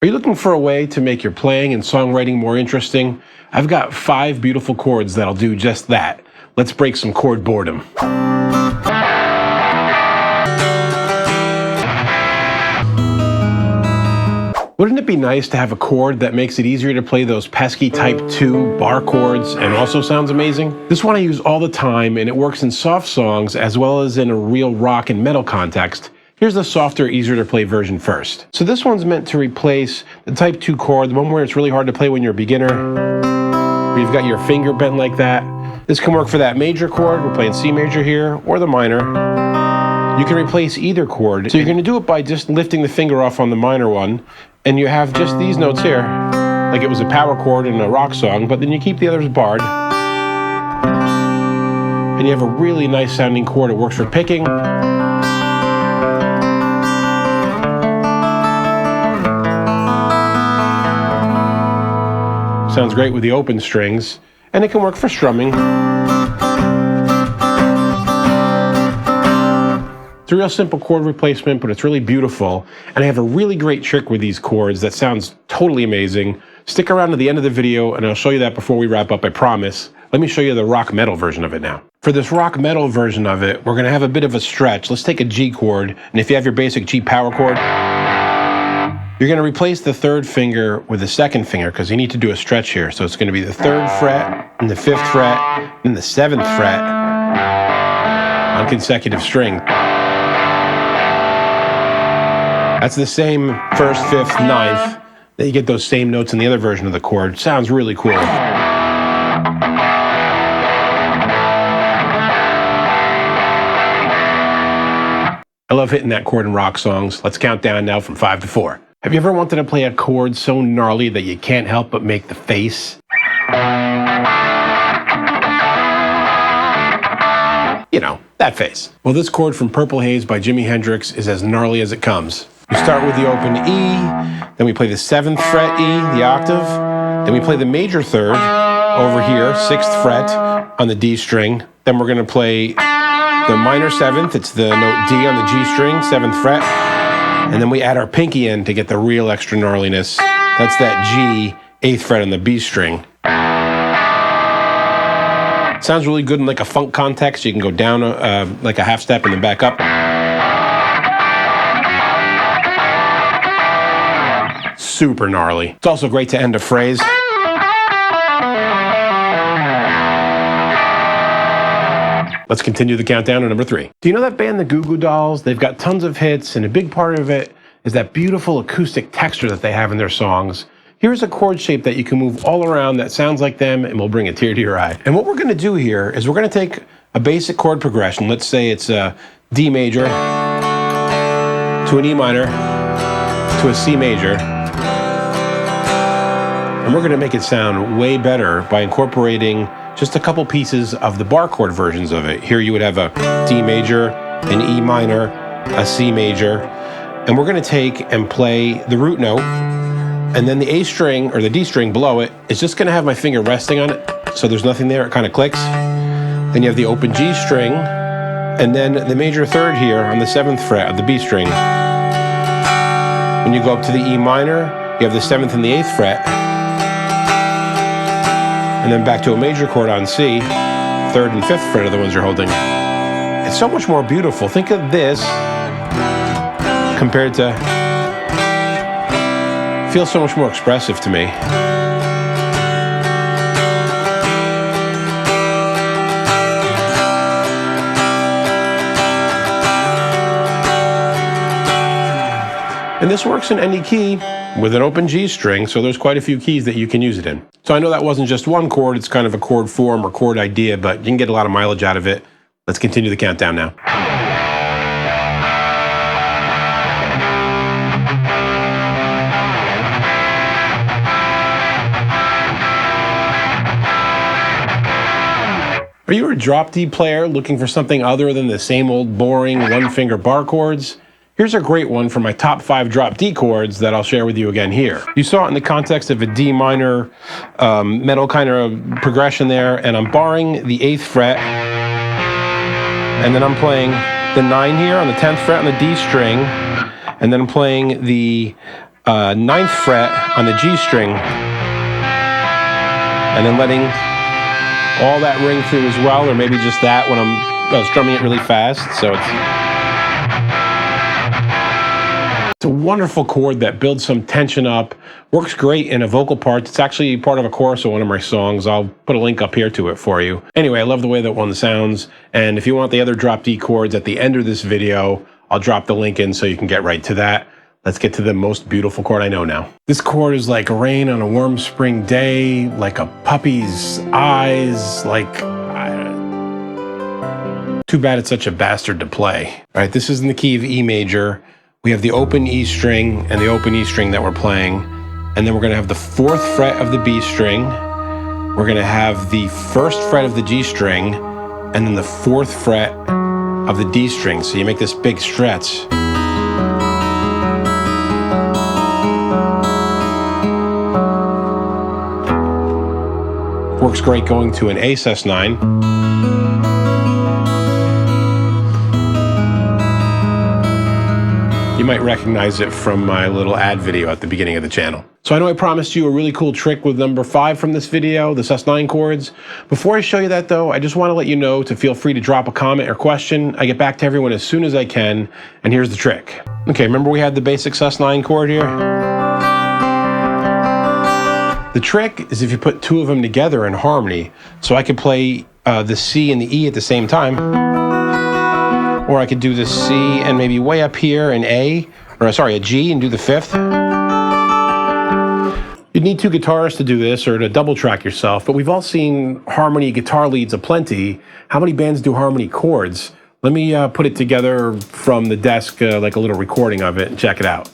Are you looking for a way to make your playing and songwriting more interesting? I've got 5 beautiful chords that'll do just that. Let's break some chord boredom. Wouldn't it be nice to have a chord that makes it easier to play those pesky type 2 bar chords and also sounds amazing? This one I use all the time, and it works in soft songs as well as in a real rock and metal context. Here's the softer, easier to play version first. So this one's meant to replace the type 2 chord, the one where it's really hard to play when you're a beginner, where you've got your finger bent like that. This can work for that major chord, we're playing C major here, or the minor. You can replace either chord. So you're gonna do it by just lifting the finger off on the minor one, and you have just these notes here, like it was a power chord in a rock song, but then you keep the others barred. And you have a really nice sounding chord. It works for picking. Sounds great with the open strings, and it can work for strumming. It's a real simple chord replacement, but it's really beautiful. And I have a really great trick with these chords that sounds totally amazing. Stick around to the end of the video, and I'll show you that before we wrap up, I promise. Let me show you the rock metal version of it now. For this rock metal version of it, we're gonna have a bit of a stretch. Let's take a G chord, and if you have your basic G power chord, you're gonna replace the 3rd finger with the 2nd finger because you need to do a stretch here. So it's gonna be the 3rd fret, and the 5th fret, and the 7th fret on consecutive string. That's the same 1st, 5th, 9th, that you get those same notes in the other version of the chord. Sounds really cool. I love hitting that chord in rock songs. Let's count down now from 5 to 4. Have you ever wanted to play a chord so gnarly that you can't help but make the face? You know, that face. Well, this chord from Purple Haze by Jimi Hendrix is as gnarly as it comes. We start with the open E, then we play the 7th fret E, the octave, then we play the major 3rd over here, 6th fret on the D string, then we're gonna play the minor 7th, it's the note D on the G string, 7th fret, and then we add our pinky in to get the real extra gnarliness. That's that G, 8th fret on the B string. Sounds really good in like a funk context. You can go down like a half step and then back up. Super gnarly. It's also great to end a phrase. Let's continue the countdown to number 3. Do you know that band, the Goo Goo Dolls? They've got tons of hits, and a big part of it is that beautiful acoustic texture that they have in their songs. Here's a chord shape that you can move all around that sounds like them and will bring a tear to your eye. And what we're gonna do here is we're gonna take a basic chord progression. Let's say it's a D major to an E minor to a C major. And we're gonna make it sound way better by incorporating just a couple pieces of the bar chord versions of it. Here you would have a D major, an E minor, a C major, and we're gonna take and play the root note, and then the A string or the D string below it is just gonna have my finger resting on it, so there's nothing there, it kind of clicks. Then you have the open G string, and then the major 3rd here on the 7th fret of the B string. When you go up to the E minor, you have the 7th and the 8th fret, and then back to a major chord on C, 3rd and 5th fret are the ones you're holding. It's so much more beautiful. Think of this compared to, feels so much more expressive to me. And this works in any key with an open G string, so there's quite a few keys that you can use it in. So I know that wasn't just one chord, it's kind of a chord form or chord idea, but you can get a lot of mileage out of it. Let's continue the countdown now. Are you a drop D player looking for something other than the same old boring one-finger bar chords? Here's a great one for my top 5 drop D chords that I'll share with you again here. You saw it in the context of a D minor metal kind of progression there, and I'm barring the 8th fret, and then I'm playing the 9 here on the 10th fret on the D string, and then I'm playing the 9th fret on the G string, and then letting all that ring through as well, or maybe just that when I'm strumming it really fast. So it's a wonderful chord that builds some tension up, works great in a vocal part. It's actually part of a chorus of one of my songs. I'll put a link up here to it for you. Anyway, I love the way that one sounds, and if you want the other drop D chords at the end of this video, I'll drop the link in so you can get right to that. Let's get to the most beautiful chord I know now. This chord is like rain on a warm spring day, like a puppy's eyes, like... Too bad it's such a bastard to play. All right, this is in the key of E major. We have the open E string and the open E string that we're playing. And then we're gonna have the 4th fret of the B string. We're gonna have the 1st fret of the G string, and then the 4th fret of the D string. So you make this big stretch. Works great going to an A sus9. You might recognize it from my little ad video at the beginning of the channel. So I know I promised you a really cool trick with number 5 from this video, the sus9 chords. Before I show you that though, I just want to let you know to feel free to drop a comment or question. I get back to everyone as soon as I can, and here's the trick. Okay, remember we had the basic sus9 chord here? The trick is if you put 2 of them together in harmony. So I could play the C and the E at the same time, or I could do the C and maybe way up here an A, or sorry, a G and do the 5th. You'd need 2 guitarists to do this or to double track yourself, but we've all seen harmony guitar leads aplenty. How many bands do harmony chords? Let me put it together from the desk, like a little recording of it, and check it out.